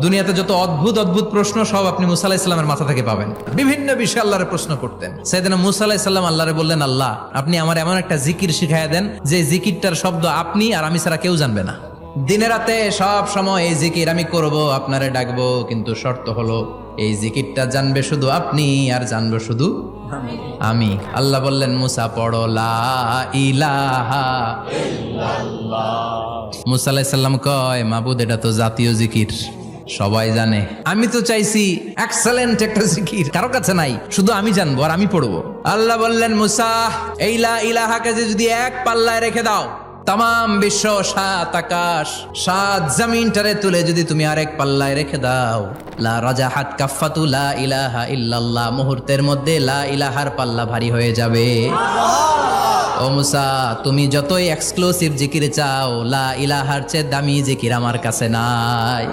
দুনিয়াতে যত অদ্ভুত অদ্ভুত প্রশ্ন সব আপনি মুসা আলাইহিস সালামের মাথা থেকে পাবেন। বিভিন্ন বিষয়ে আল্লাহরে প্রশ্ন করতেন। সাইয়েদনা মুসা আলাইহিস সালাম আল্লাহরে বললেন, আল্লাহ আপনি আমার এমন একটা জিকির শিখাইয়া দেন যে জিকিরটার শব্দ আপনি আর আমি ছাড়া কেউ জানবে না। দিনে রাতে সব সময় এই জিকির আমি করব, আপনারে ডাকবো, কিন্তু শর্ত হলো এই জিকিরটা জানবে শুধু আপনি আর জানবো শুধু আমি। আল্লাহ বললেন, মুসা পড়ো লা ইলাহা ইল্লাল্লাহ। মুসা আলাইহিস সালাম কয়, মাবুদ এটা তো জাতীয় জিকির, সবাই জানে। আমি তো চাইছি এক্সেলেন্ট একটা জিকির, কারো কাছে নাই, শুধু আমি জানবো আর আমি পড়বো। আল্লাহ বললেন, মুসা এই লা ইলাহাকে যদি এক পাল্লায় রেখে দাও, তাম বিশ্ব, 7 আকাশ 7 জমিনটারে তুলে যদি তুমি আরেক পাল্লায় রেখে দাও, লা রাজাহাত কাফাতু লা ইলাহা ইল্লাল্লাহ, মুহূর্তের মধ্যে লা ইলাহার পাল্লা ভারী হয়ে যাবে। ও মুসা, তুমি যতই এক্সক্লুসিভ জিকির চাও, লা ইলাহার চেয়ে দামি জিকির আমার কাছে নাই।